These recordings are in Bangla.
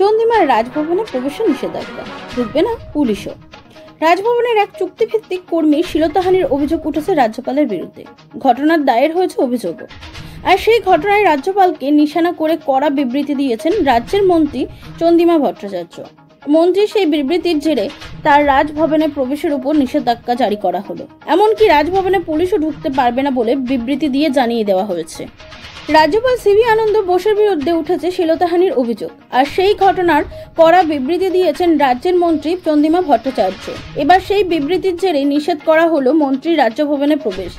চন্দ্রিমার রাজভবনে প্রবেশে নিষেধাজ্ঞা, ঢুকবে না পুলিশও। রাজভবনের এক চুক্তিভিত্তিক কর্মী শ্লীলতাহানির অভিযোগ উঠেছে রাজ্যপালের বিরুদ্ধে। ঘটনার দায়ের হয়েছে অভিযোগও। আর সেই ঘটনায় রাজ্যপালকে নিশানা করে কড়া বিবৃতি দিয়েছেন রাজ্যের মন্ত্রী চন্দ্রিমা ভট্টাচার্য। মন্ত্রী সেই বিবৃতির জেরে তার রাজভবনে প্রবেশের উপর নিষেধাজ্ঞা জারি করা হলো। এমনকি রাজভবনে পুলিশও ঢুকতে পারবে না বলে বিবৃতি দিয়ে জানিয়ে দেওয়া হয়েছে। রাজ্যপাল সিভি আনন্দ বোসের বিরুদ্ধে উঠেছে শ্লীলতাহানির অভিযোগ, আর সেই ঘটনার কড়া বিবৃতি দিয়েছেন রাজ্যের মন্ত্রী চন্দ্রিমা ভট্টাচার্য। এবার সেই বিবৃতির জেরে নিষেধ করা হলো মন্ত্রীর রাজ্যভবনে প্রবেশ।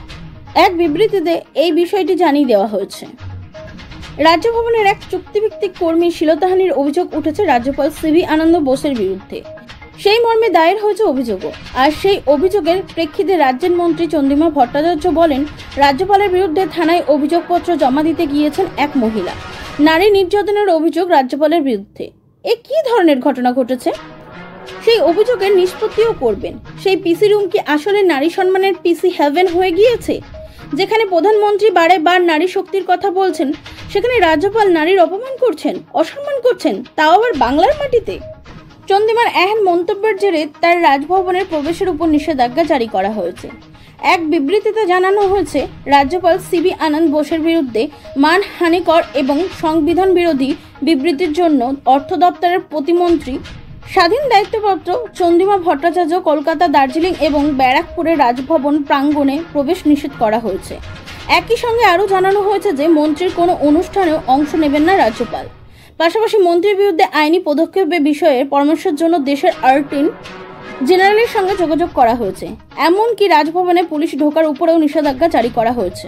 এক বিবৃতিতে এই বিষয়টি জানিয়ে দেওয়া হয়েছে। রাজ্যভবনের এক চুক্তিভিত্তিক কর্মী শ্লীলতাহানির অভিযোগ উঠেছে রাজ্যপাল সিভি আনন্দ বোসের বিরুদ্ধে। সেই মর্মে দায়ের হয়েছে অভিযোগও। আর সেই অভিযোগের প্রেক্ষিতে রাজ্যের মন্ত্রী চন্দ্রিমা ভট্টাচার্য বলেন, রাজ্যপালের বিরুদ্ধে থানায় অভিযোগপত্র জমা দিতে গিয়েছেন এক মহিলা। নারী নির্যাতনের অভিযোগ রাজ্যপালের বিরুদ্ধে। এ কি ধরনের ঘটনা ঘটেছে? সেই অভিযোগের নিষ্পত্তিও করবেন। সেই পিসি রুম কি আসলে নারী সম্মানের পিসি হেভেন হয়ে গিয়েছে? যেখানে প্রধানমন্ত্রী বারে বার নারী শক্তির কথা বলছেন, সেখানে রাজ্যপাল নারীর অপমান করছেন, অসম্মান করছেন, তাও আবার বাংলার মাটিতে। চন্দ্রিমার এহেন মন্তব্যের জেরে তার রাজভবনের প্রবেশের উপর নিষেধাজ্ঞা জারি করা হয়েছে। এক বিবৃতিতে জানানো হয়েছে, রাজ্যপাল সিভি আনন্দ বোসের বিরুদ্ধে মানহানিকর এবং সংবিধান বিরোধী বিবৃতির জন্য অর্থ দপ্তরের প্রতিমন্ত্রী স্বাধীন দায়িত্বপ্রাপ্ত চন্দ্রিমা ভট্টাচার্য কলকাতা, দার্জিলিং এবং ব্যারাকপুরের রাজভবন প্রাঙ্গণে প্রবেশ নিষেধ করা হয়েছে। একই সঙ্গে আরও জানানো হয়েছে যে মন্ত্রীর কোনো অনুষ্ঠানেও অংশ নেবেন না রাজ্যপাল। পাশাপাশি মন্ত্রীর বিরুদ্ধে আইনি পদক্ষেপের বিষয়ে পরামর্শের জন্য দেশের অ্যাটর্নি জেনারেলের সঙ্গে যোগাযোগ করা হয়েছে। এমনকি রাজভবনে পুলিশ ঢোকার উপরেও নিষেধাজ্ঞা জারি করা হয়েছে।